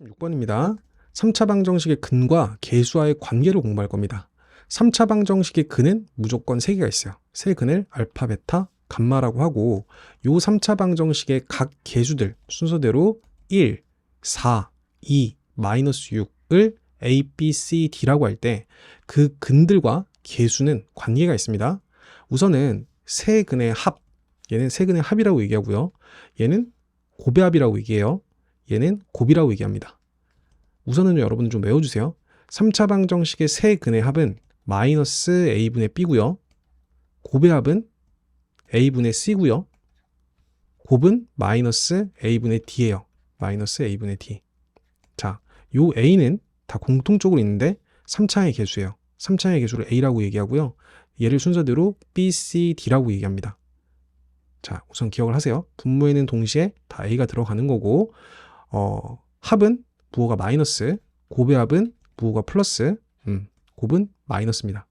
6번입니다. 3차 방정식의 근과 계수와의 관계를 공부할 겁니다. 3차 방정식의 근은 무조건 3개가 있어요. 세 근을 알파, 베타, 감마라고 하고 요 3차 방정식의 각 계수들 순서대로 1, 4, 2, 마이너스 6을 A, B, C, D라고 할 때 그 근들과 계수는 관계가 있습니다. 우선은 세 근의 합, 얘는 세 근의 합이라고 얘기하고요. 얘는 고배합이라고 얘기해요. 얘는 곱이라고 얘기합니다. 우선은 여러분 좀 외워주세요. 3차 방정식의 세 근의 합은 마이너스 A분의 B고요. 고배합은 A분의 C고요. 곱은 마이너스 A분의 D예요. 마이너스 A분의 D. 자, 요 A는 다 공통적으로 있는데 3차의 개수예요. 3차의 개수를 A라고 얘기하고요. 얘를 순서대로 B, C, D라고 얘기합니다. 자, 우선 기억을 하세요. 분모에는 동시에 다 A가 들어가는 거고 합은 부호가 마이너스, 고배합은 부호가 플러스, 곱은 마이너스입니다.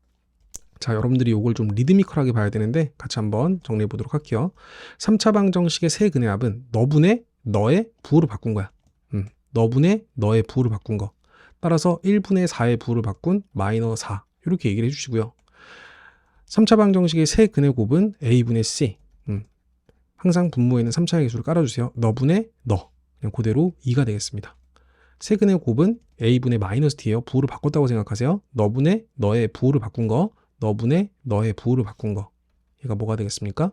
자, 여러분들이 이걸 좀 리드미컬하게 봐야 되는데 같이 한번 정리해 보도록 할게요. 3차 방정식의 세 근의 합은 너분의 너의 부호로 바꾼 거야. 너분의 너의 부호로 바꾼 거. 따라서 1분의 4의 부호를 바꾼 마이너스 4 이렇게 얘기를 해주시고요. 3차 방정식의 세 근의 곱은 A분의 C. 항상 분모에는 3차의 개수를 깔아주세요. 너분의 너. 그냥 그대로 2가 되겠습니다. 세 근의 곱은 A분의 마이너스 D예요. 부호를 바꿨다고 생각하세요. 너분의 너의 부호를 바꾼 거, 너분의 너의 부호를 바꾼 거. 얘가 뭐가 되겠습니까?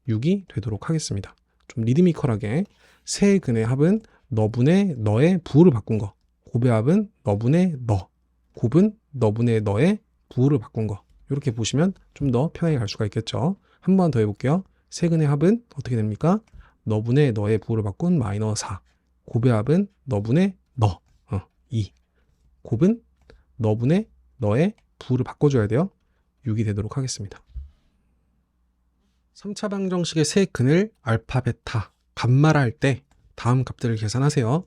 6이 되도록 하겠습니다. 좀 리드미컬하게 세 근의 합은 너분의 너의 부호를 바꾼 거, 고배합은 너분의 너, 곱은 너분의 너의 부호를 바꾼 거. 이렇게 보시면 좀 더 편하게 갈 수가 있겠죠. 한 번 더 해볼게요. 세 근의 합은 어떻게 됩니까? 너분의 너의 부호를 바꾼 마이너스 4. 고배합은 너분의 너, 2. 곱은 너분의 너의 부호를 바꿔줘야 돼요. 6이 되도록 하겠습니다. 3차 방정식의 세 근을 알파, 베타, 감마라 할 때 다음 값들을 계산하세요.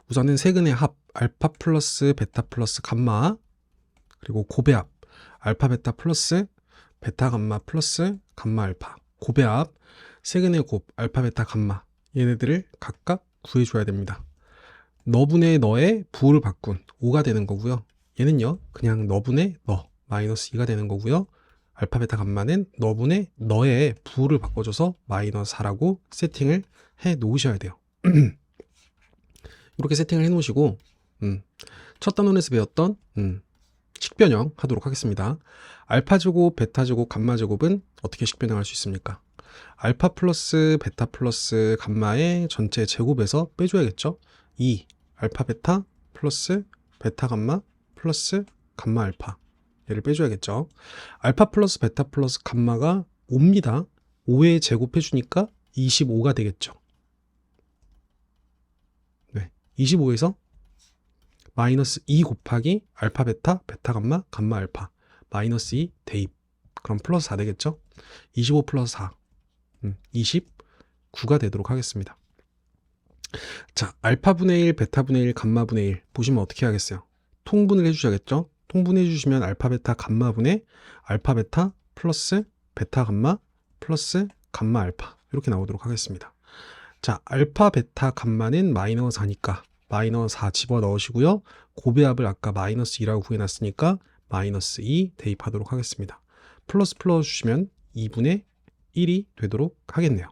우선은 세 근의 합, 알파 플러스 베타 플러스 감마, 그리고 고배합, 알파, 베타 플러스 베타, 감마 플러스 감마, 알파. 고배합, 세 근의 곱, 알파, 베타, 감마. 얘네들을 각각 구해줘야 됩니다. 너분의 너의 부호를 바꾼 5가 되는 거고요. 얘는요, 그냥 너분의 너, 마이너스 2가 되는 거고요. 알파, 베타, 감마는 너분의 너의 부호를 바꿔줘서 마이너스 4라고 세팅을 해 놓으셔야 돼요. 이렇게 세팅을 해 놓으시고, 첫 단원에서 배웠던, 식변형 하도록 하겠습니다. 알파 제곱, 베타 제곱, 감마 제곱은 어떻게 식변형할 수 있습니까? 알파 플러스 베타 플러스 감마의 전체 제곱에서 빼줘야겠죠. 2 알파 베타 플러스 베타 감마 플러스 감마 알파, 얘를 빼줘야겠죠. 알파 플러스 베타 플러스 감마가 5입니다. 5에 제곱해주니까 25가 되겠죠. 네, 25에서 마이너스 2 곱하기 알파 베타 베타 감마 감마 알파 마이너스 2 대입, 그럼 플러스 4 되겠죠. 25 플러스 4 29가 되도록 하겠습니다. 자, 알파분의 1, 베타분의 1, 감마분의 1 보시면 어떻게 하겠어요? 통분을 해주셔야겠죠? 통분해 주시면 알파, 베타, 감마분의 알파, 베타 플러스 베타, 감마 플러스 감마, 알파 이렇게 나오도록 하겠습니다. 자, 알파, 베타, 감마는 마이너스 4니까 마이너스 4 집어넣으시고요. 고배합을 아까 마이너스 2라고 구해놨으니까 마이너스 2 대입하도록 하겠습니다. 플러스 주시면 2분의 1이 되도록 하겠네요.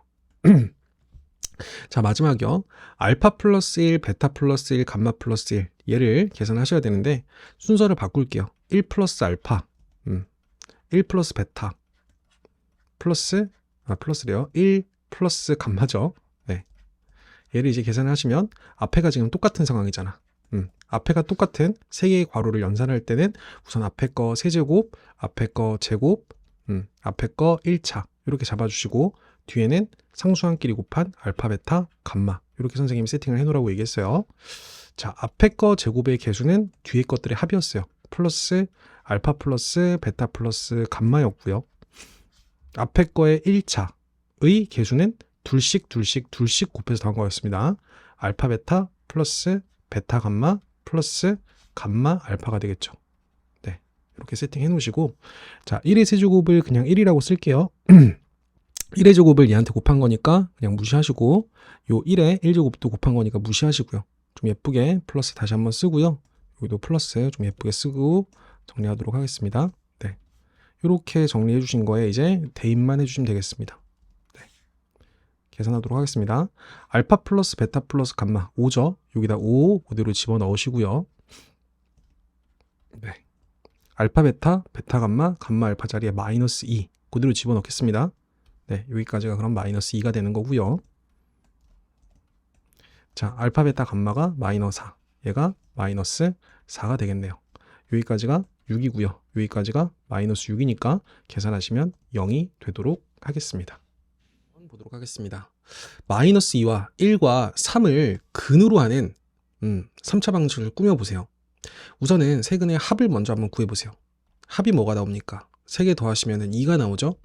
자, 마지막이요. 알파 플러스 1, 베타 플러스 1, 감마 플러스 1 얘를 계산하셔야 되는데 순서를 바꿀게요. 1 플러스 알파, 1 플러스 베타 플러스래요. 1 플러스 감마죠. 네. 얘를 이제 계산하시면 앞에가 지금 똑같은 상황이잖아. 앞에가 똑같은 세 개의 괄호를 연산할 때는 우선 앞에 거 세제곱, 앞에 거 제곱, 앞에 거 1차 이렇게 잡아주시고 뒤에는 상수함끼리 곱한 알파, 베타, 감마 이렇게 선생님이 세팅을 해놓으라고 얘기했어요. 자, 앞에 거 제곱의 개수는 뒤에 것들의 합이었어요. 플러스 알파 플러스 베타 플러스 감마였고요. 앞에 거의 1차의 개수는 둘씩 곱해서 더한 거였습니다. 알파, 베타 플러스 베타, 감마 플러스 감마, 알파가 되겠죠. 네, 이렇게 세팅해 놓으시고, 자, 1의 세제곱을 그냥 1이라고 쓸게요. 1의 제곱을 얘한테 곱한 거니까 그냥 무시하시고, 요 1의 1제곱도 곱한 거니까 무시하시고요. 좀 예쁘게 플러스 다시 한번 쓰고요. 여기도 플러스 좀 예쁘게 쓰고 정리하도록 하겠습니다. 네, 이렇게 정리해 주신 거에 이제 대입만 해주시면 되겠습니다. 네, 계산하도록 하겠습니다. 알파 플러스 베타 플러스 감마 5죠. 여기다 5 그대로 집어넣으시고요. 네, 알파 베타, 베타 감마, 감마 알파 자리에 마이너스 2 그대로 집어넣겠습니다. 네, 여기까지가 그럼 마이너스 2가 되는 거고요. 자, 알파 베타 감마가 마이너스 4, 얘가 마이너스 4가 되겠네요. 여기까지가 6이고요. 여기까지가 마이너스 6이니까 계산하시면 0이 되도록 하겠습니다. 보도록 하겠습니다. 마이너스 2와 1과 3을 근으로 하는 3차 방정식을 꾸며보세요. 우선은 세 근의 합을 먼저 한번 구해보세요. 합이 뭐가 나옵니까? 3개 더하시면 2가 나오죠.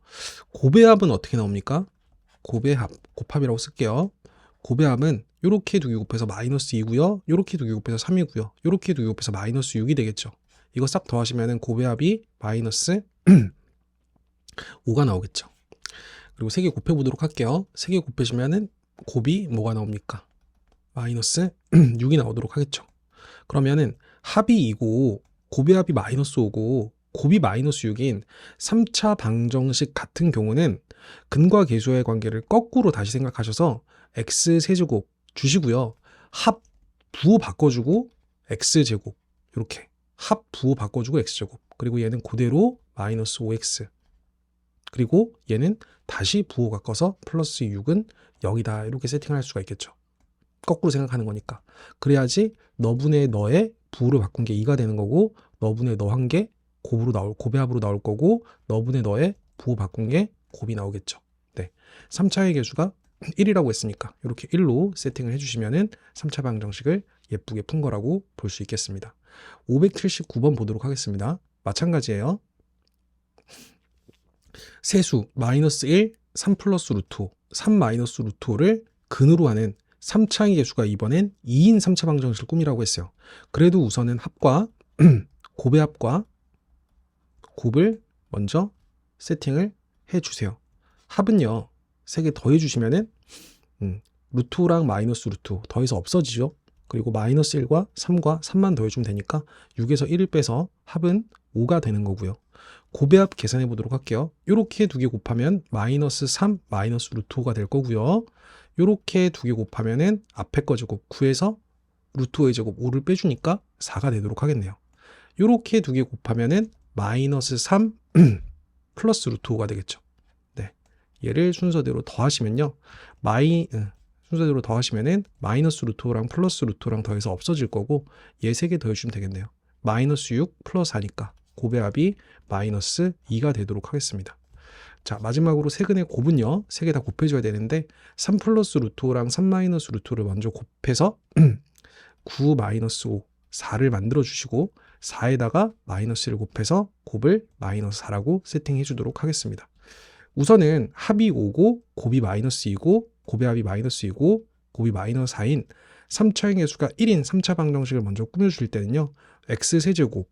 곱의 합은 어떻게 나옵니까? 곱의 합, 곱합이라고 쓸게요. 곱의 합은 이렇게 두 개 곱해서 마이너스 2고요. 이렇게 두 개 곱해서 3이고요. 이렇게 두 개 곱해서 마이너스 6이 되겠죠. 이거 싹 더하시면 곱의 합이 마이너스 5가 나오겠죠. 그리고 3개 곱해보도록 할게요. 3개 곱해주면 곱이 뭐가 나옵니까? 마이너스 6이 나오도록 하겠죠. 그러면은 합이 2고 곱의 합이 마이너스 5고 곱이 마이너스 6인 3차 방정식 같은 경우는 근과 계수의 관계를 거꾸로 다시 생각하셔서 x세제곱 주시고요. 합 부호 바꿔주고 x제곱 이렇게 합 부호 바꿔주고 x제곱 그리고 얘는 그대로 마이너스 5x 그리고 얘는 다시 부호 바꿔서 플러스 6은 0이다 이렇게 세팅할 수가 있겠죠. 거꾸로 생각하는 거니까. 그래야지 너분의 너의 부호를 바꾼 게 2가 되는 거고 너분의 너 한 게 곱의 합으로 나올 거고 너분의 너의 부호 바꾼 게 곱이 나오겠죠. 네, 3차의 계수가 1이라고 했으니까 이렇게 1로 세팅을 해주시면은 3차 방정식을 예쁘게 푼 거라고 볼 수 있겠습니다. 579번 보도록 하겠습니다. 마찬가지예요. 세수 마이너스 1, 3 플러스 루트 5, 3 마이너스 루트 5를 근으로 하는 3차의 계수가 이번엔 2인 3차 방정식을 꾸미라고 했어요. 그래도 우선은 합과 곱의 합과 곱을 먼저 세팅을 해주세요. 합은요 3개 더해주시면은 루트 5랑 마이너스 루트 5 더해서 없어지죠. 그리고 마이너스 1과 3과 3만 더해주면 되니까 6에서 1을 빼서 합은 5가 되는 거고요. 곱의 합 계산해 보도록 할게요. 이렇게 두 개 곱하면 마이너스 3 마이너스 루트 5가 될 거고요. 이렇게 두 개 곱하면은 앞에 거 제곱 9에서 루트 5의 제곱 5를 빼주니까 4가 되도록 하겠네요. 이렇게 두 개 곱하면은 마이너스 3 플러스 루트 5가 되겠죠. 네, 얘를 순서대로 더하시면요. 순서대로 더하시면은 마이너스 루트 5랑 플러스 루트 5랑 더해서 없어질 거고 얘 3개 더해주시면 되겠네요. 마이너스 6 플러스 4니까 곱의 합이 마이너스 2가 되도록 하겠습니다. 자, 마지막으로 세근의 곱은요. 3개 다 곱해줘야 되는데 3 플러스 루트 5랑 3 마이너스 루트 5를 먼저 곱해서 9 마이너스 5, 4를 만들어 주시고 4에다가 마이너스 1을 곱해서 곱을 마이너스 4라고 세팅해 주도록 하겠습니다. 우선은 합이 5고 곱이 마이너스 2고 곱의 합이 마이너스 2고 곱이 마이너스 4인 3차의 계수가 1인 3차 방정식을 먼저 꾸며줄 때는요. x세제곱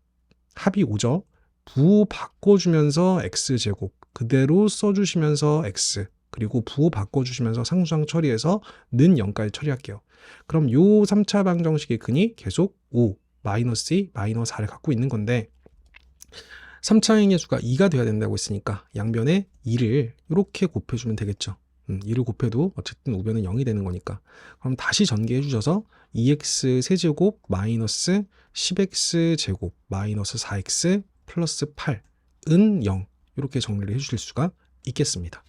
합이 5죠. 부호 바꿔주면서 x제곱 그대로 써주시면서 x 그리고 부호 바꿔주시면서 상수항 처리해서 는 0까지 처리할게요. 그럼 요 3차 방정식의 근이 계속 5, 마이너스 2, 마이너스 4를 갖고 있는 건데 3차 행계수가 2가 돼야 된다고 했으니까 양변에 2를 이렇게 곱해주면 되겠죠. 2를 곱해도 어쨌든 우변은 0이 되는 거니까. 그럼 다시 전개해 주셔서 2x 세제곱 마이너스 10x 제곱 마이너스 4x 플러스 8은 0 이렇게 정리를 해주실 수가 있겠습니다.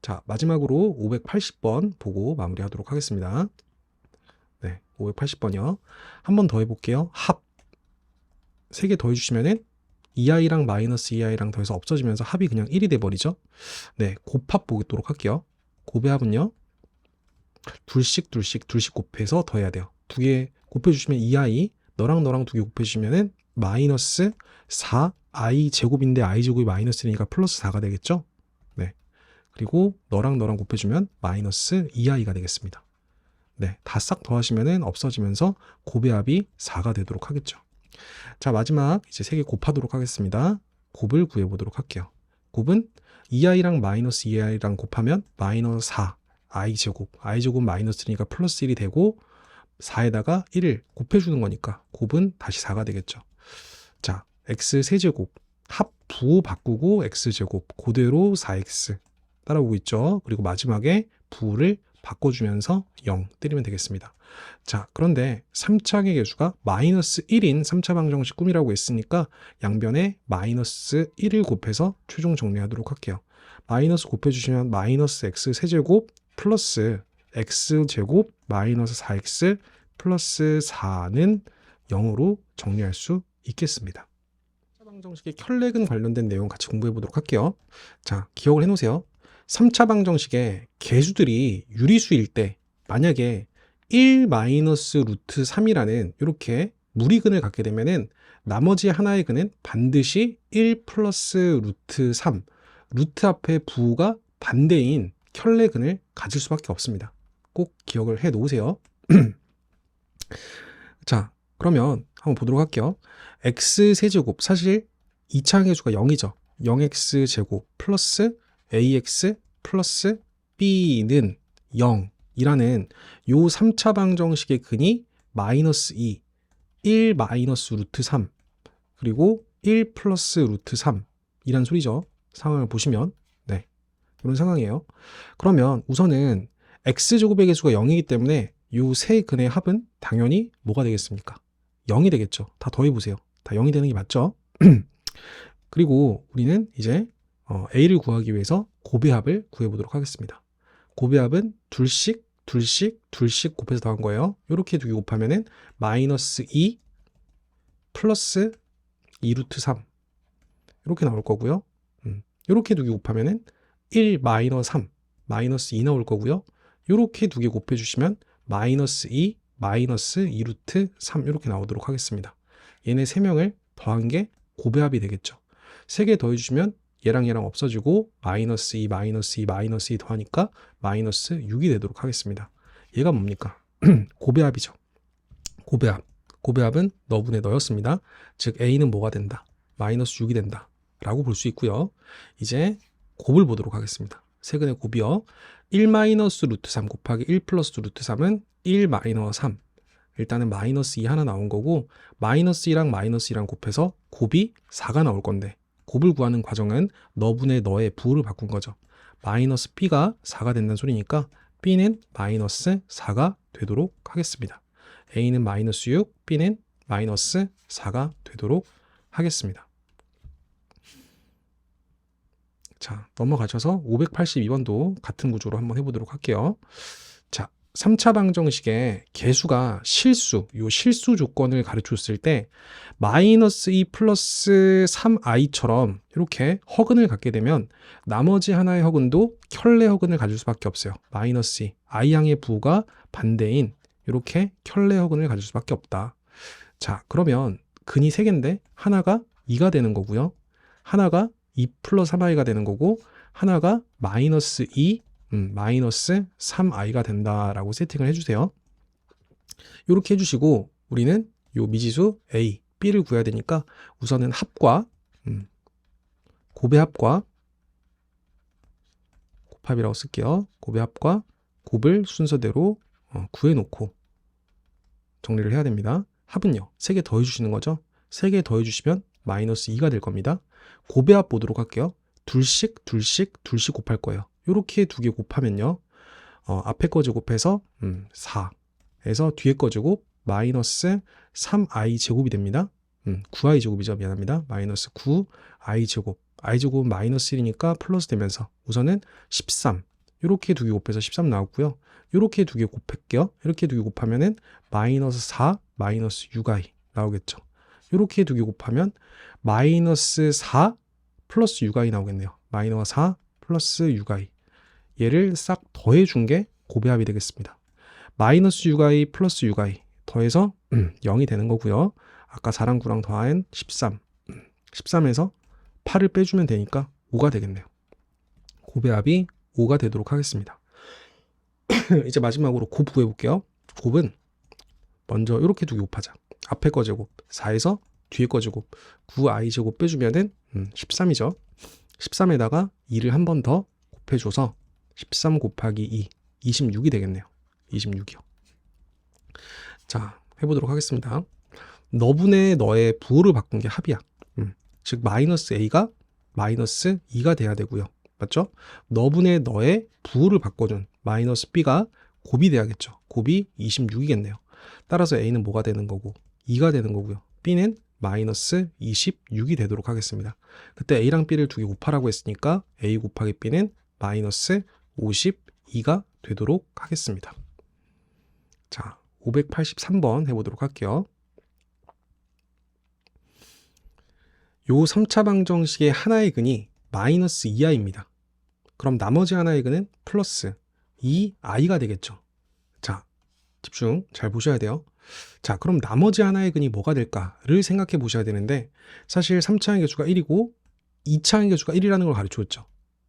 자, 마지막으로 580번 보고 마무리하도록 하겠습니다. 네, 580번이요. 한 번 더 해볼게요. 합 3개 더해주시면은 2i랑 마이너스 2i랑 더해서 없어지면서 합이 그냥 1이 돼버리죠. 네, 곱합 보도록 할게요. 곱의 합은요. 둘씩 곱해서 더해야 돼요. 2개 곱해주시면 2i, 너랑 너랑 2개 곱해주시면은 마이너스 4i 제곱인데 i 제곱이 마이너스 1이니까 플러스 4가 되겠죠. 네, 그리고 너랑 너랑 곱해주면 마이너스 2i가 되겠습니다. 네, 다 싹 더하시면은 없어지면서 곱의 합이 4가 되도록 하겠죠. 자, 마지막 이제 3개 곱하도록 하겠습니다. 곱을 구해보도록 할게요. 곱은 2i랑 마이너스 2i랑 곱하면 마이너스 4 i 제곱 마이너스 1이니까 플러스 1이 되고 4에다가 1을 곱해주는 거니까 곱은 다시 4가 되겠죠. 자, x 세제곱 합 부 바꾸고 x제곱 그대로 4x 따라오고 있죠. 그리고 마지막에 부를 바꿔주면서 0 때리면 되겠습니다. 자, 그런데 3차의 개수가 마이너스 1인 3차 방정식 꿈이라고 했으니까 양변에 마이너스 1을 곱해서 최종 정리하도록 할게요. 마이너스 곱해주시면 마이너스 x 세제곱 플러스 x제곱 마이너스 4x 플러스 4는 0으로 정리할 수 있겠습니다. 방정식의 혈렉은 관련된 내용 같이 공부해 보도록 할게요. 자, 기억을 해 놓으세요. 3차 방정식의 개수들이 유리수일 때 만약에 1 마이너스 루트 3이라는 이렇게 무리근을 갖게 되면은 나머지 하나의 근은 반드시 1 플러스 루트 3, 루트 앞에 부가 반대인 혈례근을 가질 수밖에 없습니다. 꼭 기억을 해 놓으세요. 자, 그러면 한번 보도록 할게요. x 세제곱, 사실 2차 계수가 0이죠. 0x 제곱 플러스 ax 플러스 b는 0이라는 요 3차 방정식의 근이 마이너스 2, 1 마이너스 루트 3, 그리고 1 플러스 루트 3이란 소리죠. 상황을 보시면 네, 이런 상황이에요. 그러면 우선은 x제곱의 개수가 0이기 때문에 요 세 근의 합은 당연히 뭐가 되겠습니까? 0이 되겠죠. 다 더해보세요. 다 0이 되는 게 맞죠? 그리고 우리는 이제 a를 구하기 위해서 곱의 구해보도록 하겠습니다. 곱의 합은 둘씩 곱해서 더한 거예요. 이렇게 두 개 곱하면은 마이너스 2 플러스 2 루트 3 이렇게 나올 거고요. 이렇게 두 개 곱하면은 1 마이너스 3 마이너스 2 나올 거고요. 이렇게 두 개 곱해주시면 마이너스 2 마이너스 2 루트 3 이렇게 나오도록 하겠습니다. 얘네 3명을 더한 게 곱의 합이 되겠죠. 3개 더해주시면 얘랑 얘랑 없어지고 마이너스 2 마이너스 2 마이너스 2 더하니까 마이너스 6이 되도록 하겠습니다. 얘가 뭡니까? 곱의 합이죠. 곱의 합. 곱의 합은 너분의 너였습니다. 즉 a는 뭐가 된다? 마이너스 6이 된다 라고 볼 수 있고요. 이제 곱을 보도록 하겠습니다. 세근의 곱이요. 1 마이너스 루트 3 곱하기 1 플러스 루트 3은 1 마이너스 3. 일단은 마이너스 2 하나 나온 거고 마이너스 2랑 마이너스 2랑 곱해서 곱이 4가 나올 건데 곱을 구하는 과정은 너분의 너의 부호를 바꾼 거죠. 마이너스 b가 4가 된다는 소리니까 b는 마이너스 4가 되도록 하겠습니다. a는 마이너스 6, b는 마이너스 4가 되도록 하겠습니다. 자, 넘어가셔서 582번도 같은 구조로 한번 해보도록 할게요. 자, 3차 방정식의 개수가 실수, 요 실수 조건을 가르쳤을 때 마이너스 2 플러스 3i처럼 이렇게 허근을 갖게 되면 나머지 하나의 허근도 켤레 허근을 가질 수밖에 없어요. 마이너스 2, i양의 부가 반대인 이렇게 켤레 허근을 가질 수밖에 없다. 자, 그러면 근이 3개인데 하나가 2가 되는 거고요. 하나가 2 플러스 3i가 되는 거고 하나가 마이너스 2, 마이너스 3i가 된다라고 세팅을 해주세요. 이렇게 해주시고 우리는 요 미지수 a, b를 구해야 되니까 우선은 합과 곱의 합과 곱합이라고 쓸게요. 곱의 합과 곱을 순서대로 구해놓고 정리를 해야 됩니다. 합은요 3개 더해주시는 거죠. 3개 더해주시면 마이너스 2가 될 겁니다. 곱의 합 보도록 할게요. 둘씩 곱할 거예요. 이렇게 두 개 곱하면요. 앞에 거 제곱해서 4에서 뒤에 거 제곱 마이너스 3i 제곱이 됩니다. 9i 제곱이죠. 미안합니다. 마이너스 9i 제곱. i 제곱은 마이너스 1이니까 플러스 되면서 우선은 13. 이렇게 두 개 곱해서 13 나왔고요. 이렇게 두 개 곱할게요. 이렇게 두 개 곱하면은 마이너스 4, 마이너스 6i 나오겠죠. 이렇게 두 개 곱하면 마이너스 4 플러스 6i 나오겠네요. 마이너스 4 플러스 6i. 얘를 싹 더해준 게 곱의 합이 되겠습니다. 마이너스 6i 플러스 6i 더해서 0이 되는 거고요. 아까 4랑 9랑 더한 13. 13에서 8을 빼주면 되니까 5가 되겠네요. 곱의 합이 5가 되도록 하겠습니다. 이제 마지막으로 곱 구해볼게요. 곱은 먼저 이렇게 두 개 곱하자. 앞에 거 제곱 4에서 뒤에 거 제곱 9i 제곱 빼주면은 13이죠. 13에다가 2를 한 번 더 곱해줘서 13 곱하기 2, 26이 되겠네요. 26이요. 자, 해보도록 하겠습니다. 너분의 너의 부호를 바꾼 게 합이야. 즉 마이너스 a가 마이너스 2가 돼야 되고요. 맞죠? 너분의 너의 부호를 바꿔준 마이너스 b가 곱이 돼야겠죠. 곱이 26이겠네요. 따라서 a는 뭐가 되는 거고 2가 되는 거고요. b는 마이너스 26이 되도록 하겠습니다. 그때 a랑 b를 두 개 곱하라고 했으니까 a 곱하기 b는 마이너스 52가 되도록 하겠습니다. 자, 583번 해보도록 할게요. 요 3차 방정식의 하나의 근이 마이너스 2i입니다. 그럼 나머지 하나의 근은 플러스 2i가 되겠죠. 자, 집중 잘 보셔야 돼요. 자, 그럼 나머지 하나의 근이 뭐가 될까를 생각해 보셔야 되는데 사실 3차 함계수가 1이고 2차 함계수가 1이라는 걸 가르쳐줬죠.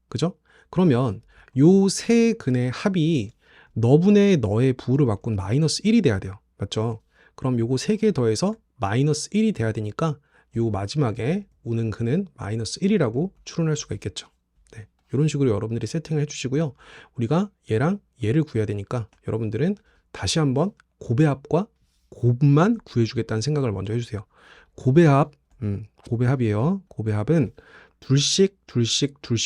그죠? 그러면 요 세 근의 합이 너분의 너의 부호를 바꾼 마이너스 1이 돼야 돼요. 맞죠? 그럼 요거 3개 더해서 마이너스 1이 돼야 되니까 요 마지막에 오는 근은 마이너스 1이라고 추론할 수가 있겠죠. 네, 이런 식으로 여러분들이 세팅을 해주시고요. 우리가 얘랑 얘를 구해야 되니까 여러분들은 다시 한번 곱의 합과 곱만 구해주겠다는 생각을 먼저 해주세요. 곱의 합, 곱의 합이에요. 곱의 합은 둘씩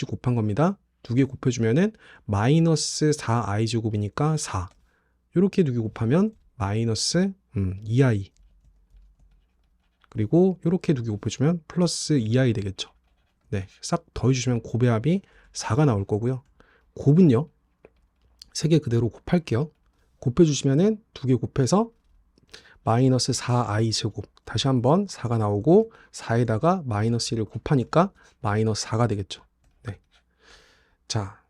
곱한 겁니다. 두 개 곱해주면은 마이너스 4i 제곱이니까 4. 이렇게 두 개 곱하면 마이너스 2i. 그리고 이렇게 두 개 곱해주면 플러스 2i 되겠죠. 네, 싹 더해주시면 곱의 합이 4가 나올 거고요. 곱은요, 3개 그대로 곱할게요. 곱해주시면은 두 개 곱해서 마이너스 4i 제곱. 다시 한번 4가 나오고 4에다가 마이너스 1을 곱하니까 마이너스 4가 되겠죠. 네. 자,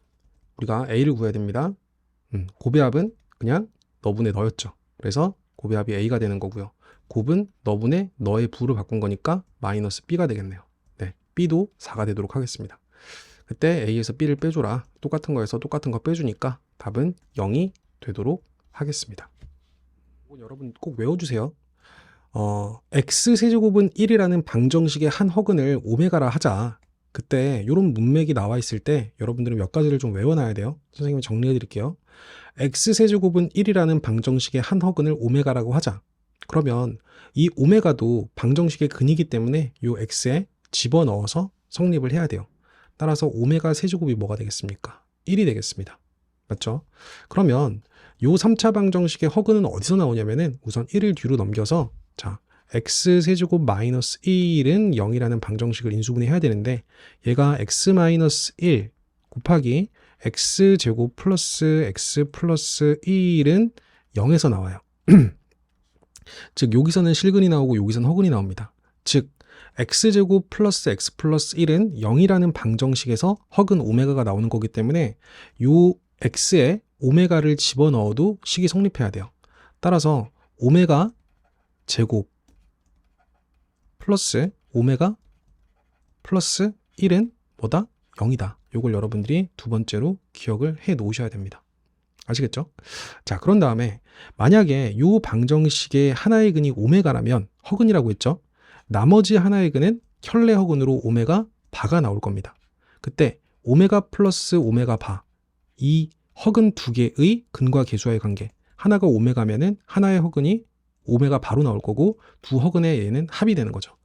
우리가 a를 구해야 됩니다. 곱의 합은 그냥 너분의 너였죠. 그래서 곱의 합이 a가 되는 거고요. 곱은 너분의 너의 부를 바꾼 거니까 마이너스 b가 되겠네요. 네, b도 4가 되도록 하겠습니다. 그때 a에서 b를 빼줘라. 똑같은 거에서 똑같은 거 빼주니까 답은 0이 되도록 하겠습니다. 여러분 꼭 외워주세요. x세제곱은 1이라는 방정식의 한 허근을 오메가라 하자. 그때 이런 문맥이 나와 있을 때 여러분들은 몇 가지를 좀 외워놔야 돼요. 선생님이 정리해 드릴게요. x세제곱은 1이라는 방정식의 한 허근을 오메가라고 하자. 그러면 이 오메가도 방정식의 근이기 때문에 이 x에 집어넣어서 성립을 해야 돼요. 따라서 오메가 세제곱이 뭐가 되겠습니까? 1이 되겠습니다. 맞죠? 그러면 이 3차 방정식의 허근은 어디서 나오냐면은 우선 1을 뒤로 넘겨서 자, x세제곱 마이너스 1은 0이라는 방정식을 인수분해해야 되는데 얘가 x 마이너스 1 곱하기 x제곱 플러스 x 플러스 1은 0에서 나와요. 즉 여기서는 실근이 나오고 여기서는 허근이 나옵니다. 즉 x제곱 플러스 x 플러스 1은 0이라는 방정식에서 허근 오메가가 나오는 거기 때문에 요 x에 오메가를 집어넣어도 식이 성립해야 돼요. 따라서 오메가 제곱 플러스 오메가 플러스 1은 뭐다? 0이다. 이걸 여러분들이 두 번째로 기억을 해 놓으셔야 됩니다. 아시겠죠? 자, 그런 다음에 만약에 이 방정식의 하나의 근이 오메가라면 허근이라고 했죠? 나머지 하나의 근은 혈내 허근으로 오메가 바가 나올 겁니다. 그때 오메가 플러스 오메가 바, 이 허근 두 개의 근과 계수와의 관계, 하나가 오메가면은 하나의 허근이 오메가 바로 나올 거고 두 허근의 얘는 합이 되는 거죠.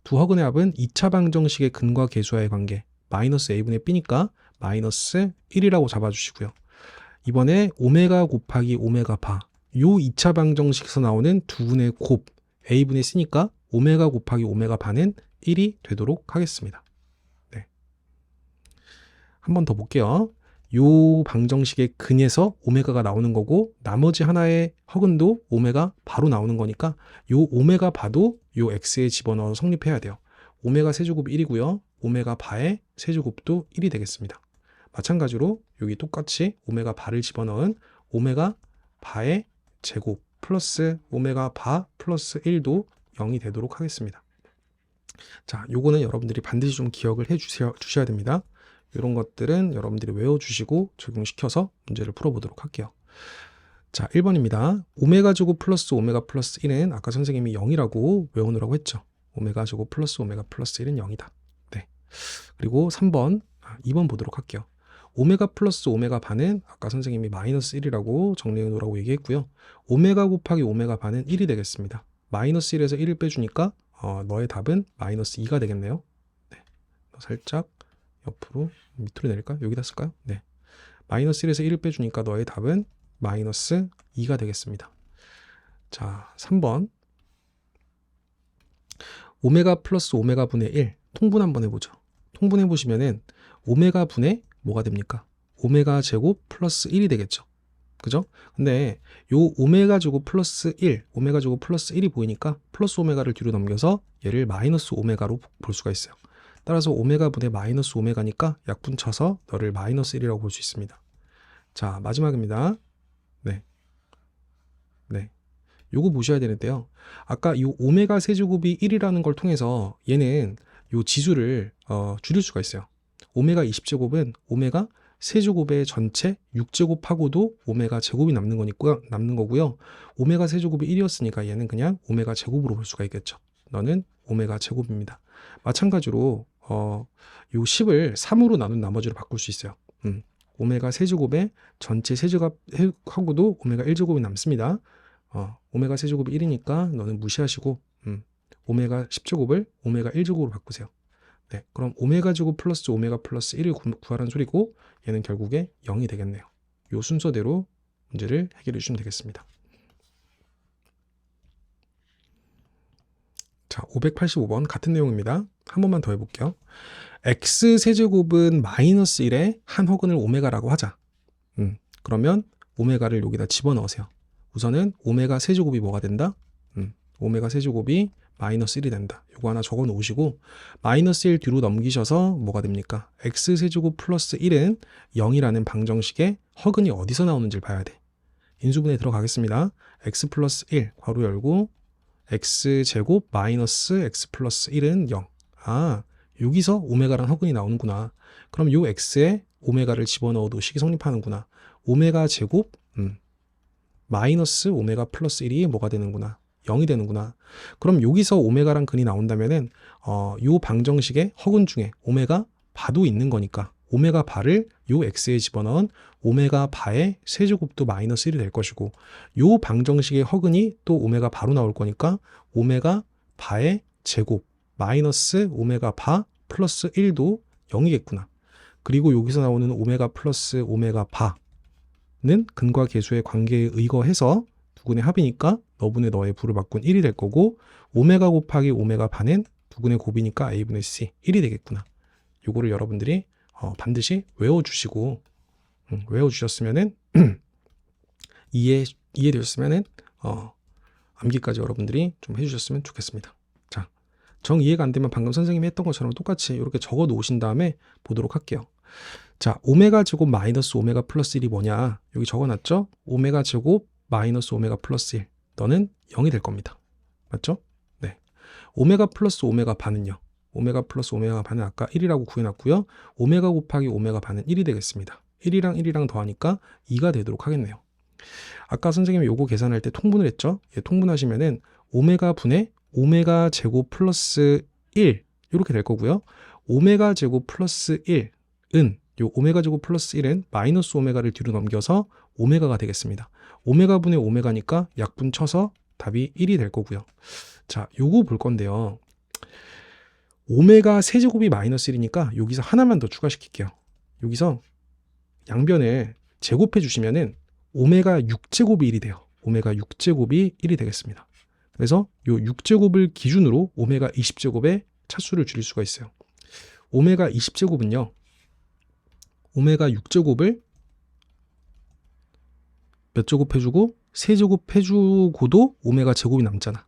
두 허근의 합은 2차 방정식의 근과 계수와의 관계 마이너스 a분의 b니까 마이너스 1이라고 잡아주시고요. 이번에 오메가 곱하기 오메가 바, 요 2차 방정식에서 나오는 두 분의 곱 a분의 c니까 오메가 곱하기 오메가 바는 1이 되도록 하겠습니다. 네. 한 번 더 볼게요. 요 방정식의 근에서 오메가가 나오는 거고 나머지 하나의 허근도 오메가 바로 나오는 거니까 요 오메가 바도 요 x에 집어넣어서 성립해야 돼요. 오메가 세제곱이 1이고요. 오메가 바의 세제곱도 1이 되겠습니다. 마찬가지로 여기 똑같이 오메가 바를 집어넣은 오메가 바의 제곱 플러스 오메가 바 플러스 1도 0이 되도록 하겠습니다. 자, 요거는 여러분들이 반드시 좀 기억을 해 주셔야 됩니다. 이런 것들은 여러분들이 외워주시고 적용시켜서 문제를 풀어보도록 할게요. 자, 1번입니다. 오메가 제곱 플러스 오메가 플러스 1은 아까 선생님이 0이라고 외우느라고 했죠. 오메가 제곱 플러스 오메가 플러스 1은 0이다. 네. 그리고 3번, 2번 보도록 할게요. 오메가 플러스 오메가 반은 아까 선생님이 마이너스 1이라고 정리해 놓으라고 얘기했고요. 오메가 곱하기 오메가 반은 1이 되겠습니다. 마이너스 1에서 1을 빼주니까 너의 답은 마이너스 2가 되겠네요. 네. 살짝 옆으로 밑으로 내릴까요? 여기다 쓸까요? 네. 마이너스 1에서 1을 빼주니까 너의 답은 마이너스 2가 되겠습니다. 자, 3번. 오메가 플러스 오메가 분의 1 통분 한번 해보죠. 통분해 보시면은 오메가 분의 뭐가 됩니까? 오메가 제곱 플러스 1이 되겠죠. 그죠? 근데 요 오메가 제곱 플러스 1, 오메가 제곱 플러스 1이 보이니까 플러스 오메가를 뒤로 넘겨서 얘를 마이너스 오메가로 볼 수가 있어요. 따라서 오메가 분의 마이너스 오메가니까 약분 쳐서 너를 마이너스 1이라고 볼 수 있습니다. 자, 마지막입니다. 네. 네. 요거 보셔야 되는데요. 아까 요 오메가 세제곱이 1이라는 걸 통해서 얘는 요 지수를 줄일 수가 있어요. 오메가 20제곱은 오메가 세제곱의 전체 6제곱하고도 오메가 제곱이 남는 거고요. 오메가 세제곱이 1이었으니까 얘는 그냥 오메가 제곱으로 볼 수가 있겠죠. 너는 오메가 제곱입니다. 마찬가지로 요 10을 3으로 나눈 나머지로 바꿀 수 있어요. 오메가 세제곱의 전체 세제곱하고도 오메가 1제곱이 남습니다. 오메가 세제곱이 1이니까 너는 무시하시고 오메가 10제곱을 오메가 1제곱으로 바꾸세요. 네, 그럼 오메가 제곱 플러스 오메가 플러스 1을 구하라는 소리고 얘는 결국에 0이 되겠네요. 이 순서대로 문제를 해결해 주시면 되겠습니다. 자, 585번 같은 내용입니다. 한 번만 더 해볼게요. x 세제곱은 마이너스 1의 한 허근을 오메가라고 하자. 그러면 오메가를 여기다 집어넣으세요. 우선은 오메가 세제곱이 뭐가 된다? 오메가 세제곱이 마이너스 1이 된다. 이거 하나 적어 놓으시고 마이너스 1 뒤로 넘기셔서 뭐가 됩니까? x 세제곱 플러스 1은 0이라는 방정식의 허근이 어디서 나오는지를 봐야 돼. 인수분해 들어가겠습니다. x 플러스 1 괄호 열고 x 제곱 마이너스 x 플러스 1은 0. 아, 여기서 오메가란 허근이 나오는구나. 그럼 요 x에 오메가를 집어넣어도 식이 성립하는구나. 오메가 제곱 마이너스 오메가 플러스 1이 뭐가 되는구나. 0이 되는구나. 그럼 여기서 오메가란 근이 나온다면은 요 방정식의 허근 중에 오메가 바도 있는 거니까 오메가 바를 요 x에 집어넣은 오메가 바의 세제곱도 마이너스 1이 될 것이고 요 방정식의 허근이 또 오메가 바로 나올 거니까 오메가 바의 제곱 마이너스 오메가 바 플러스 1도 0이겠구나. 그리고 여기서 나오는 오메가 플러스 오메가 바는 근과 계수의 관계에 의거해서 두근의 합이니까 너분의 너의 부를 바꾼 1이 될 거고 오메가 곱하기 오메가 반은 두근의 곱이니까 a분의 c 1이 되겠구나. 요거를 여러분들이 반드시 외워주시고 외워주셨으면은 이해되셨으면은 암기까지 여러분들이 좀 해주셨으면 좋겠습니다. 자, 정 이해가 안 되면 방금 선생님이 했던 것처럼 똑같이 이렇게 적어 놓으신 다음에 보도록 할게요. 자, 오메가 제곱 마이너스 오메가 플러스 1이 뭐냐? 여기 적어놨죠? 오메가 제곱 마이너스 오메가 플러스 1. 너는 0이 될 겁니다. 맞죠? 네. 오메가 플러스 오메가 반은요. 오메가 플러스 오메가 반은 아까 1이라고 구해놨고요. 오메가 곱하기 오메가 반은 1이 되겠습니다. 1이랑 1이랑 더하니까 2가 되도록 하겠네요. 아까 선생님이 요거 계산할 때 통분을 했죠? 예, 통분하시면은 오메가 분의 오메가 제곱 플러스 1 이렇게 될 거고요. 오메가 제곱 플러스 1은 요 오메가 제곱 플러스 1은 마이너스 오메가를 뒤로 넘겨서 오메가가 되겠습니다. 오메가 분의 오메가니까 약분 쳐서 답이 1이 될 거고요. 자, 요거 볼 건데요. 오메가 세제곱이 마이너스 1이니까 여기서 하나만 더 추가시킬게요. 여기서 양변을 제곱해 주시면은 오메가 6제곱이 1이 돼요. 오메가 6제곱이 1이 되겠습니다. 그래서 요 6제곱을 기준으로 오메가 20제곱의 차수를 줄일 수가 있어요. 오메가 20제곱은요. 오메가 6제곱을 몇 제곱 해주고 세제곱 해주고도 오메가 제곱이 남잖아.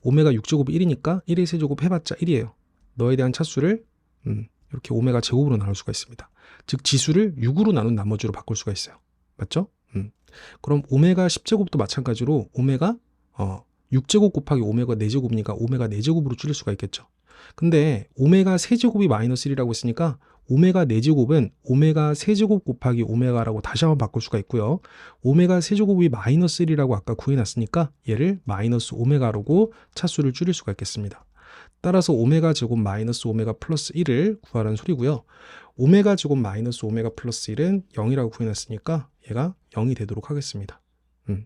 오메가 6제곱이 1이니까 1의 세제곱 해봤자 1이에요. 너에 대한 차수를 이렇게 오메가 제곱으로 나눌 수가 있습니다. 즉 지수를 6으로 나눈 나머지로 바꿀 수가 있어요. 맞죠? 그럼 오메가 10제곱도 마찬가지로 오메가 6제곱 곱하기 오메가 4제곱이니까 오메가 4제곱으로 줄일 수가 있겠죠. 근데 오메가 세제곱이 마이너스 1이라고 했으니까 오메가 4제곱은 오메가 세제곱 곱하기 오메가라고 다시 한번 바꿀 수가 있고요. 오메가 세제곱이 마이너스 1이라고 아까 구해놨으니까 얘를 마이너스 오메가로 차수를 줄일 수가 있겠습니다. 따라서 오메가 제곱 마이너스 오메가 플러스 1을 구하라는 소리고요. 오메가 제곱 마이너스 오메가 플러스 1은 0이라고 구해놨으니까 얘가 0이 되도록 하겠습니다.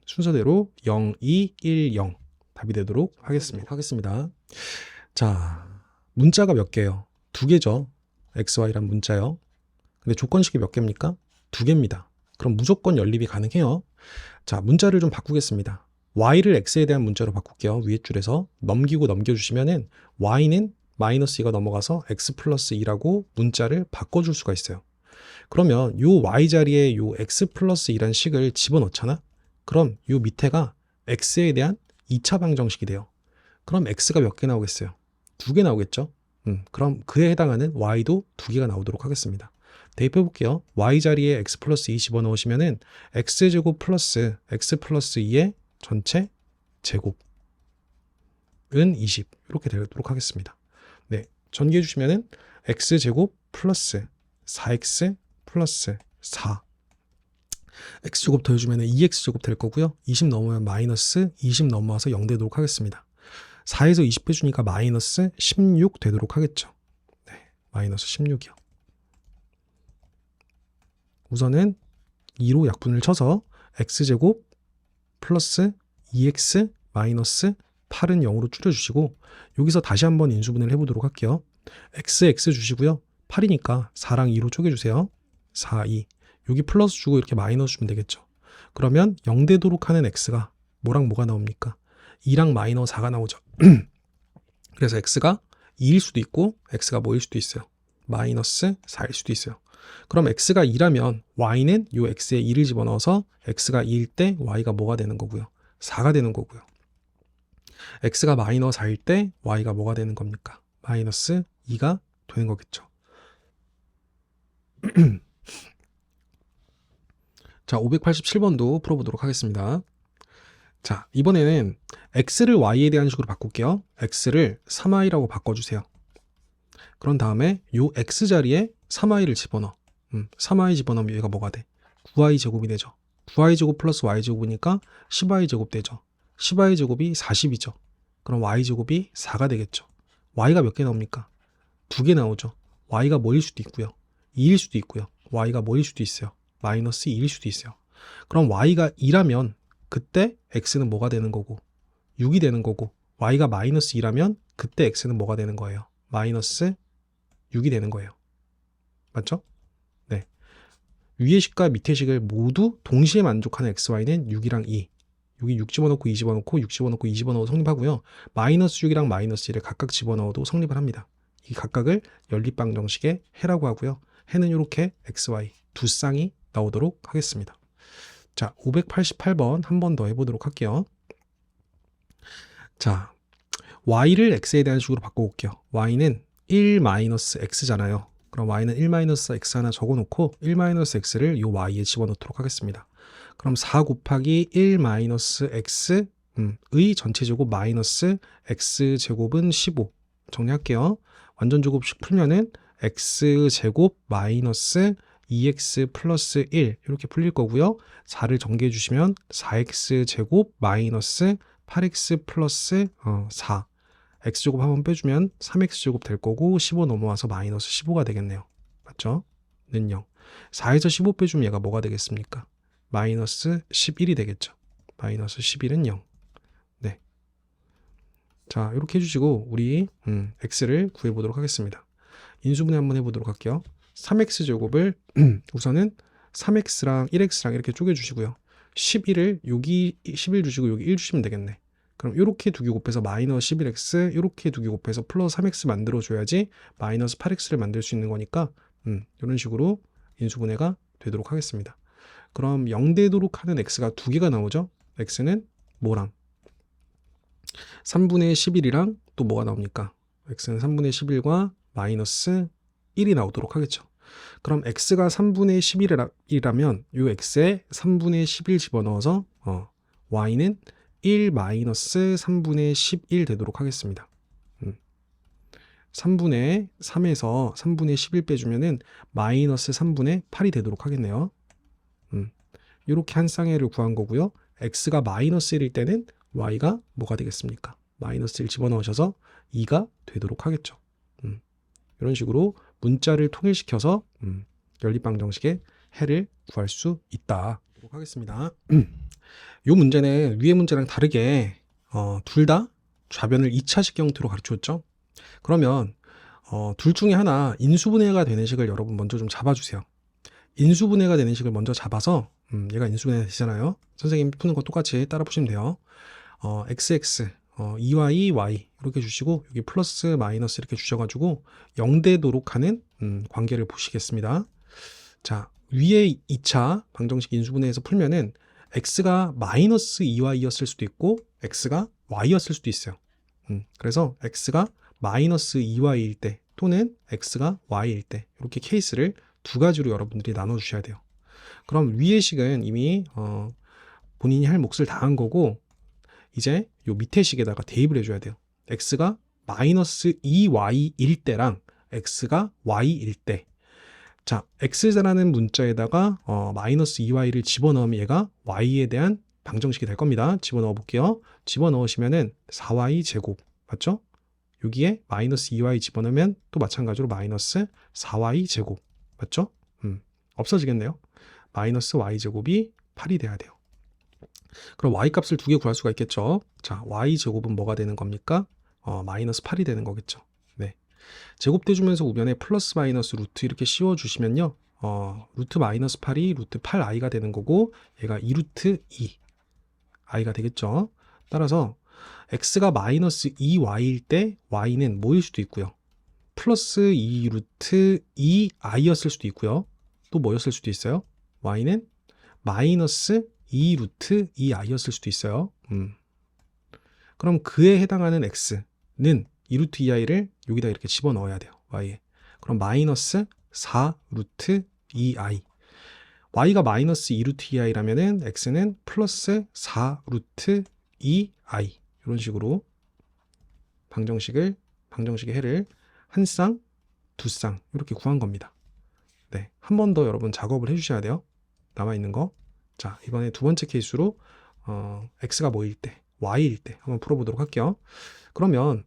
순서대로 0, 2, 1, 0 답이 되도록 하겠습니다. 자, 문자가 몇 개예요? 2개죠. XY란 문자요. 근데 조건식이 몇 개입니까? 2개입니다. 그럼 무조건 연립이 가능해요. 자, 문자를 좀 바꾸겠습니다. y를 x에 대한 문자로 바꿀게요. 위에 줄에서 넘기고 넘겨주시면은 y는 마이너스 2가 넘어가서 x 플러스 2라고 문자를 바꿔줄 수가 있어요. 그러면 요 y 자리에 요 x 플러스 2란 식을 집어넣잖아? 그럼 요 밑에가 x에 대한 2차 방정식이 돼요. 그럼 x가 몇 개 나오겠어요? 2개 나오겠죠? 그럼 그에 해당하는 y도 2개가 나오도록 하겠습니다. 대입해 볼게요. y 자리에 x 플러스 2 집어넣으시면은 x제곱 플러스 x 플러스 2의 전체 제곱은 20 이렇게 되도록 하겠습니다. 네, 전개해 주시면은 x제곱 플러스 4x 플러스 4 x제곱 더해주면 2x제곱 될 거고요. 20 넘으면 마이너스 20 넘어와서 0 되도록 하겠습니다. 4에서 20 빼주니까 마이너스 16 되도록 하겠죠. 네, 마이너스 16이요. 우선은 2로 약분을 쳐서 x제곱 플러스 2x 마이너스 8은 0으로 줄여주시고 여기서 다시 한번 인수분해를 해보도록 할게요. x 주시고요. 8이니까 4랑 2로 쪼개주세요. 4, 2. 여기 플러스 주고 이렇게 마이너스 주면 되겠죠. 그러면 0 되도록 하는 x가 뭐랑 뭐가 나옵니까? 2랑 마이너스 4가 나오죠. 그래서 x가 2일 수도 있고 x가 뭐일 수도 있어요. 마이너스 4일 수도 있어요. 그럼 x가 2라면 y는 요 x에 2를 집어넣어서 x가 2일 때 y가 뭐가 되는 거고요? 4가 되는 거고요. x가 마이너스 4일 때 y가 뭐가 되는 겁니까? 마이너스 2가 되는 거겠죠. 자, 587번도 풀어보도록 하겠습니다. 자, 이번에는 x를 y에 대한 식으로 바꿀게요. x를 3y라고 바꿔주세요. 그런 다음에 요 x 자리에 3y를 집어넣어. 3y 집어넣으면 얘가 뭐가 돼? 9y 제곱이 되죠. 9y 제곱 플러스 y 제곱이니까 10y 제곱 되죠. 10y 제곱이 40이죠. 그럼 y 제곱이 4가 되겠죠. y가 몇 개 나옵니까? 2개 나오죠. y가 뭐일 수도 있고요. 2일 수도 있고요. y가 뭐일 수도 있어요. 마이너스 2일 수도 있어요. 그럼 y가 2라면 그때 x는 뭐가 되는 거고 6이 되는 거고 y가 마이너스 2라면 그때 x는 뭐가 되는 거예요? 마이너스 6이 되는 거예요. 맞죠? 네. 위의 식과 밑의 식을 모두 동시에 만족하는 xy는 6이랑 2. 여기 6 집어넣고 2 집어넣고 6 집어넣고 2 집어넣어도 성립하고요. 마이너스 6이랑 마이너스 1을 각각 집어넣어도 성립을 합니다. 이 각각을 연립방정식의 해라고 하고요. 해는 이렇게 xy 두 쌍이 나오도록 하겠습니다. 자, 588번 한 번 더 해보도록 할게요. 자, y를 x에 대한 식으로 바꿔볼게요. y는 1-x잖아요. 그럼 y는 1-x 하나 적어놓고 1-x를 요 y에 집어넣도록 하겠습니다. 그럼 4 곱하기 1-x의 전체 제곱 마이너스 x제곱은 15. 정리할게요. 완전 제곱식 풀면은 x제곱 마이너스 2x 플러스 1 이렇게 풀릴 거고요. 4를 전개해 주시면 4x제곱 마이너스 8x 플러스 4 x제곱 한번 빼주면 3x제곱 될 거고 15 넘어와서 마이너스 15가 되겠네요. 맞죠? 는 0. 4에서 15 빼주면 얘가 뭐가 되겠습니까? 마이너스 11이 되겠죠. 마이너스 11은 0. 네. 자, 이렇게 해주시고 우리 x를 구해보도록 하겠습니다. 인수분해 한번 해보도록 할게요. 3x제곱을 우선은 3x랑 1x랑 이렇게 쪼개주시고요. 11을 여기 11 주시고 여기 1 주시면 되겠네. 그럼 이렇게 두 개 곱해서 마이너스 11x 이렇게 두 개 곱해서 플러스 3x 만들어줘야지 마이너스 8x를 만들 수 있는 거니까 이런 식으로 인수분해가 되도록 하겠습니다. 그럼 0 되도록 하는 x가 두 개가 나오죠. x는 뭐랑 3분의 11이랑 또 뭐가 나옵니까? x는 3분의 11과 마이너스 1이 나오도록 하겠죠. 그럼 x가 3분의 11이라면 이 x에 3분의 11 집어넣어서 y는 1 마이너스 3분의 11 되도록 하겠습니다. 3분의 3에서 3분의 11 빼주면은 마이너스 3분의 8이 되도록 하겠네요. 이렇게 한 쌍해를 구한 거고요. x가 마이너스 1일 때는 y가 뭐가 되겠습니까? 마이너스 1 집어넣으셔서 2가 되도록 하겠죠. 이런 식으로 문자를 통일시켜서 연립방정식의 해를 구할 수 있다. 하겠습니다. 이 문제는 위의 문제랑 다르게 둘 다 좌변을 2차식 형태로 가르쳤죠. 그러면 둘 중에 하나 인수분해가 되는 식을 여러분 먼저 좀 잡아주세요. 인수분해가 되는 식을 먼저 잡아서 얘가 인수분해 되잖아요. 선생님이 푸는 거 똑같이 따라 푸시면 돼요. xx 2y y 이렇게 주시고 여기 플러스 마이너스 이렇게 주셔가지고 0되도록 하는 관계를 보시겠습니다. 자, 위에 2차 방정식 인수분해에서 풀면은 x가 마이너스 2y였을 수도 있고 x가 y였을 수도 있어요. 그래서 x가 마이너스 2y일 때 또는 x가 y일 때 이렇게 케이스를 두 가지로 여러분들이 나눠주셔야 돼요. 그럼 위의 식은 이미 본인이 할 몫을 다 한 거고 이제 요 밑에 식에다가 대입을 해줘야 돼요. x가 마이너스 2y일 때랑 x가 y일 때. 자, x라는 문자에다가 마이너스 2y를 집어넣으면 얘가 y에 대한 방정식이 될 겁니다. 집어넣어 볼게요. 집어넣으시면은 4y 제곱 맞죠? 여기에 마이너스 2y 집어넣으면 또 마찬가지로 마이너스 4y 제곱 맞죠? 없어지겠네요. 마이너스 y 제곱이 8이 돼야 돼요. 그럼 y 값을 두 개 구할 수가 있겠죠. 자, y 제곱은 뭐가 되는 겁니까? 마이너스 8이 되는 거겠죠. 네. 제곱돼주면서 우변에 플러스 마이너스 루트 이렇게 씌워주시면요. 루트 마이너스 8이 루트 8i가 되는 거고 얘가 2루트 2i가 되겠죠. 따라서 x가 마이너스 2y일 때 y는 뭐일 수도 있고요. 플러스 2루트 2i였을 수도 있고요. 또 뭐였을 수도 있어요? y는 마이너스 2루트 2i였을 수도 있어요. 그럼 그에 해당하는 x는 2루트 2i를 여기다 이렇게 집어넣어야 돼요. y에. 그럼 마이너스 4루트 2i. y가 마이너스 2루트 2i라면은 x는 플러스 4루트 2i. 이런 식으로 방정식의 해를 한 쌍, 두 쌍 이렇게 구한 겁니다. 네, 한 번 더 여러분 작업을 해주셔야 돼요. 남아있는 거. 자, 이번에 두 번째 케이스로 x가 뭐일 때, y일 때 한번 풀어보도록 할게요. 그러면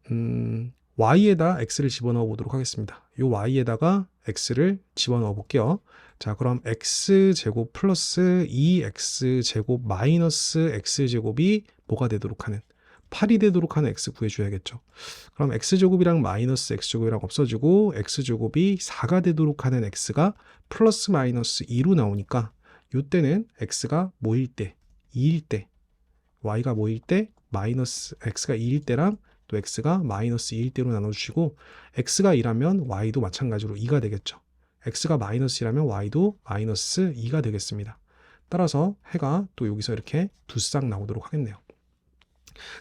y에다 x를 집어넣어 보도록 하겠습니다. 이 y에다가 x를 집어넣어 볼게요. 자, 그럼 x제곱 플러스 2x제곱 마이너스 x제곱이 뭐가 되도록 하는 8이 되도록 하는 x 구해줘야겠죠. 그럼 x제곱이랑 마이너스 x제곱이랑 없어지고 x제곱이 4가 되도록 하는 x가 플러스 마이너스 2로 나오니까 이때는 x가 뭐일 때, 2일 때, y가 뭐일 때, 마이너스 x가 2일 때랑 또 x가 마이너스 2일 때로 나눠주시고 x가 2라면 y도 마찬가지로 2가 되겠죠. x가 마이너스 2라면 y도 마이너스 2가 되겠습니다. 따라서 해가 또 여기서 이렇게 두 쌍 나오도록 하겠네요.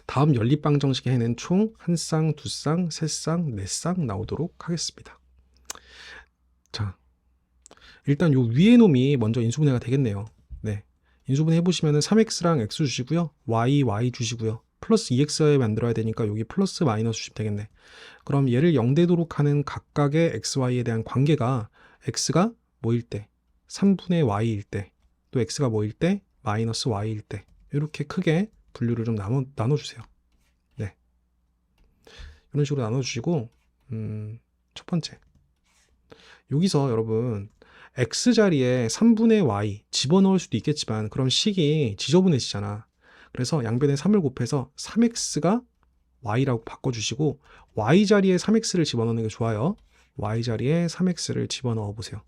다음 연립방정식의 해는 총 한 쌍, 두 쌍, 세 쌍, 네 쌍 나오도록 하겠습니다. 자, 일단 요 위의 놈이 먼저 인수분해가 되겠네요. 네, 인수분해 해보시면은 3x랑 x 주시고요. y 주시고요. 플러스 2x에 만들어야 되니까 여기 플러스 마이너스 주시면 되겠네. 그럼 얘를 0되도록 하는 각각의 xy에 대한 관계가 x가 뭐일 때, 3분의 y일 때, 또 x가 뭐일 때, 마이너스 y일 때 이렇게 크게 분류를 좀 나눠주세요. 네, 이런 식으로 나눠주시고 첫 번째 여기서 여러분 x자리에 3분의 y 집어넣을 수도 있겠지만 그럼 식이 지저분해지잖아. 그래서 양변에 3을 곱해서 3x가 y라고 바꿔주시고 y자리에 3x를 집어넣는 게 좋아요. y자리에 3x를 집어넣어 보세요.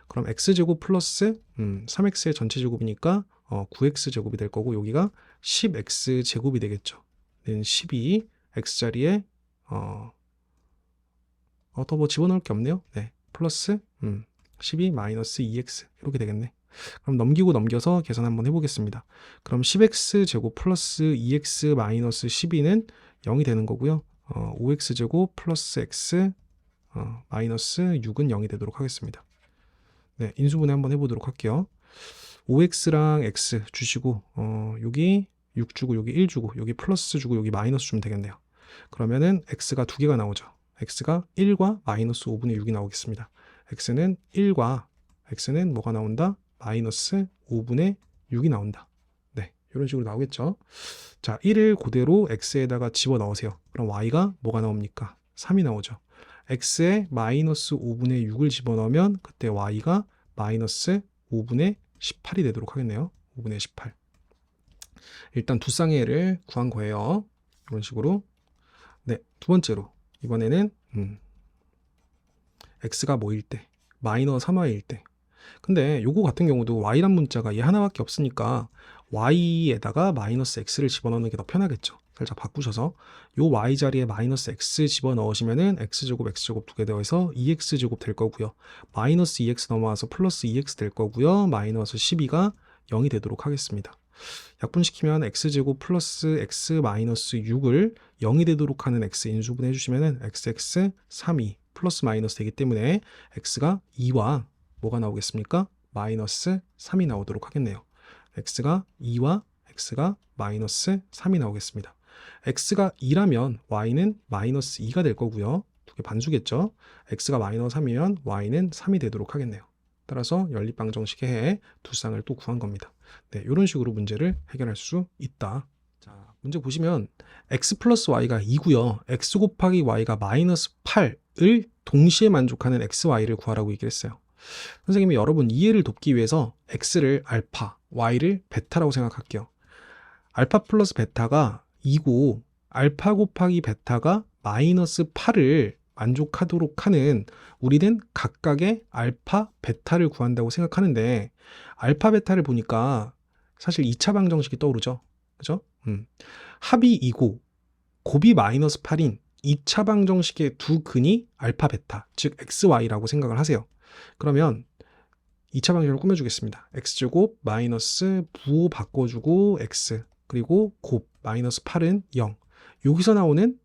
그럼 x제곱 플러스 3x의 전체 제곱이니까 9x제곱이 될 거고 여기가 10x제곱이 되겠죠. 12 x자리에 더 뭐 집어넣을 게 없네요. 네, 플러스 12 마이너스 2x 이렇게 되겠네. 그럼 넘기고 넘겨서 계산 한번 해보겠습니다. 그럼 10x제곱 플러스 2x 마이너스 12는 0이 되는 거고요. 5x제곱 플러스 x 마이너스 6은 0이 되도록 하겠습니다. 네, 인수분해 한번 해보도록 할게요. 5x랑 x 주시고 여기 6 주고 여기 1 주고 여기 플러스 주고 여기 마이너스 주면 되겠네요. 그러면은 x가 두 개가 나오죠. x가 1과 마이너스 5분의 6이 나오겠습니다. x는 1과 x는 뭐가 나온다? 마이너스 5분의 6이 나온다. 네, 이런 식으로 나오겠죠. 자, 1을 그대로 x에다가 집어넣으세요. 그럼 y가 뭐가 나옵니까? 3이 나오죠. x에 마이너스 5분의 6을 집어넣으면 그때 y가 마이너스 5분의 18이 되도록 하겠네요. 5분의 18. 일단 두 쌍의 애를 구한 거예요. 이런 식으로. 네, 두 번째로 이번에는 x가 뭐일 때? 마이너스 3y일 때. 근데 요거 같은 경우도 y란 문자가 얘 하나밖에 없으니까 y에다가 마이너스 x를 집어넣는 게 더 편하겠죠. 살짝 바꾸셔서 요 y 자리에 마이너스 x 집어넣으시면은 x제곱 x제곱 두 개 더해서 2x제곱 될 거고요. 마이너스 2x 넘어와서 플러스 2x 될 거고요. 마이너스 12가 0이 되도록 하겠습니다. 약분시키면 x제곱 플러스 x 마이너스 6을 0이 되도록 하는 x 인수분해 해주시면은 xx 3이 플러스 마이너스 되기 때문에 x가 2와 뭐가 나오겠습니까? 마이너스 3이 나오도록 하겠네요. x가 2와 x가 마이너스 3이 나오겠습니다. x가 2라면 y는 마이너스 2가 될 거고요. 두 개 반수겠죠. x가 마이너스 3이면 y는 3이 되도록 하겠네요. 따라서 연립방정식의 해 두 쌍을 또 구한 겁니다. 네, 이런 식으로 문제를 해결할 수 있다. 자, 문제 보시면 x 플러스 y가 2고요. x 곱하기 y가 마이너스 8을 동시에 만족하는 xy를 구하라고 얘기를 했어요. 선생님이 여러분 이해를 돕기 위해서 x를 알파, y를 베타라고 생각할게요. 알파 플러스 베타가 2고 알파 곱하기 베타가 마이너스 8을 만족하도록 하는 우리는 각각의 알파, 베타를 구한다고 생각하는데 알파, 베타를 보니까 사실 2차 방정식이 떠오르죠. 그죠? 합이 2고 곱이 마이너스 8인 2차 방정식의 두 근이 알파, 베타, 즉 xy라고 생각을 하세요. 그러면 2차 방정식을 꾸며주겠습니다. x제곱 마이너스 부호 바꿔주고 x 그리고 곱 마이너스 8은 0. 여기서 나오는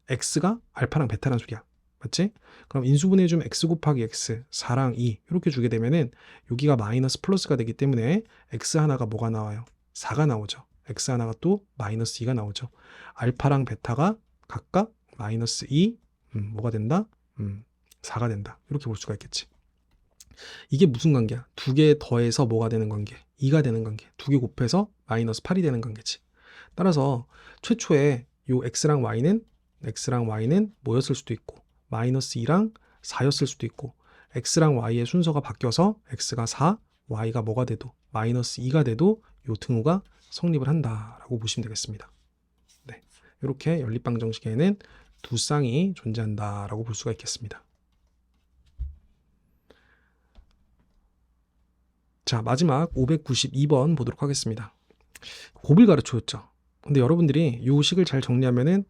x가 알파랑 베타란 소리야. 맞지? 그럼 인수분해해주면 x 곱하기 x 4랑 2 이렇게 주게 되면은 여기가 마이너스 플러스가 되기 때문에 x 하나가 뭐가 나와요? 4가 나오죠. x 하나가 또 마이너스 2가 나오죠. 알파랑 베타가 각각 마이너스 2 뭐가 된다? 4가 된다. 이렇게 볼 수가 있겠지. 이게 무슨 관계야? 두 개 더해서 뭐가 되는 관계? 2가 되는 관계. 두 개 곱해서 마이너스 8이 되는 관계지. 따라서 최초에 요 x랑 y는 뭐였을 수도 있고 마이너스 2랑 4였을 수도 있고 x랑 y의 순서가 바뀌어서 x가 4, y가 뭐가 돼도 마이너스 2가 돼도 요 등호가 성립을 한다라고 보시면 되겠습니다. 네, 이렇게 연립방정식에는 두 쌍이 존재한다라고 볼 수가 있겠습니다. 자, 마지막 592번 보도록 하겠습니다. 곱을 가르쳐줬죠. 근데 여러분들이 이 식을 잘 정리하면은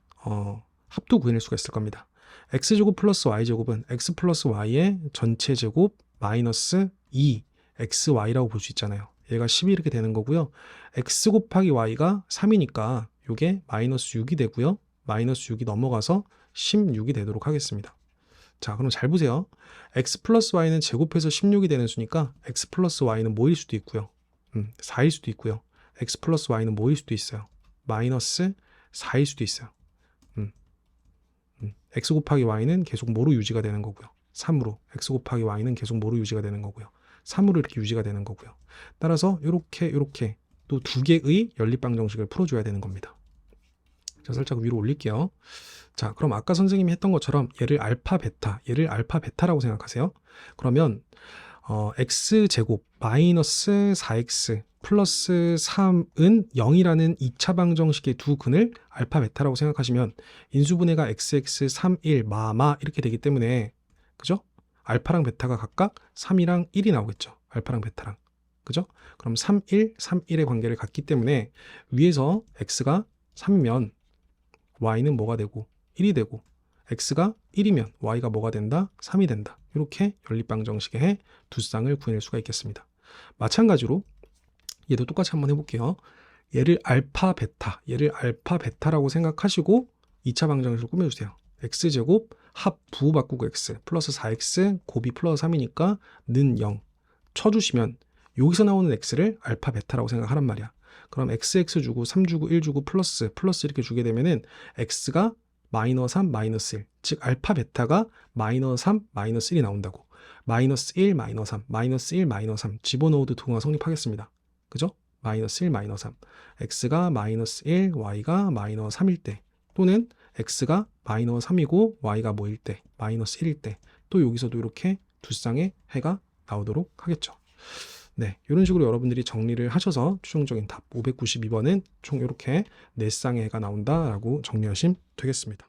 합도 구해낼 수가 있을 겁니다. x제곱 플러스 y제곱은 x 플러스 y의 전체 제곱 마이너스 2xy라고 볼 수 있잖아요. 얘가 10이 이렇게 되는 거고요. x 곱하기 y가 3이니까 이게 마이너스 6이 되고요. 마이너스 6이 넘어가서 16이 되도록 하겠습니다. 자, 그럼 잘 보세요. x 플러스 y는 제곱해서 16이 되는 수니까 x 플러스 y는 뭐일 수도 있고요. 4일 수도 있고요. x 플러스 y는 뭐일 수도 있어요. 마이너스 4일 수도 있어요. x 곱하기 y는 계속 뭐로 유지가 되는 거고요. 3으로. x 곱하기 y는 계속 뭐로 유지가 되는 거고요. 3으로 이렇게 유지가 되는 거고요. 따라서 이렇게 또 두 개의 연립방정식을 풀어줘야 되는 겁니다. 자, 살짝 위로 올릴게요. 자, 그럼 아까 선생님이 했던 것처럼 얘를 알파 베타라고 생각하세요. 그러면 x제곱 마이너스 4x 플러스 3은 0이라는 2차 방정식의 두 근을 알파 베타라고 생각하시면 인수분해가 xx 3, 1 마마 이렇게 되기 때문에 그죠? 알파랑 베타가 각각 3이랑 1이 나오겠죠. 알파랑 베타랑. 그죠? 그럼 3, 1, 3, 1의 관계를 갖기 때문에 위에서 x가 3이면 y는 뭐가 되고 1이 되고 x가 1이면 y가 뭐가 된다? 3이 된다. 이렇게 연립방정식의 해 두 쌍을 구해낼 수가 있겠습니다. 마찬가지로 얘도 똑같이 한번 해볼게요. 얘를 알파 베타라고 생각하시고 2차 방정식을 꾸며주세요. x제곱 합 부호 바꾸고 x 플러스 4x 곱이 플러스 3이니까 는 0 쳐주시면 여기서 나오는 x를 알파 베타라고 생각하란 말이야. 그럼 xx 주고 3 주고 1 주고 플러스 이렇게 주게 되면은 x가 마이너스 3 마이너스 1 즉 알파 베타가 마이너스 3 마이너스 1이 나온다고. 마이너스 1 마이너스 3 마이너스 1 마이너스 3 집어넣어도 등호가 성립하겠습니다. 그죠? 마이너스 1 마이너스 3 x가 마이너스 1 y가 마이너스 3일 때 또는 x가 마이너스 3이고 y가 뭐일 때? 마이너스 1일 때. 또 여기서도 이렇게 두 쌍의 해가 나오도록 하겠죠. 네, 이런 식으로 여러분들이 정리를 하셔서 최종적인 답 592번은 총 이렇게 4쌍의 해가 나온다라고 정리하시면 되겠습니다.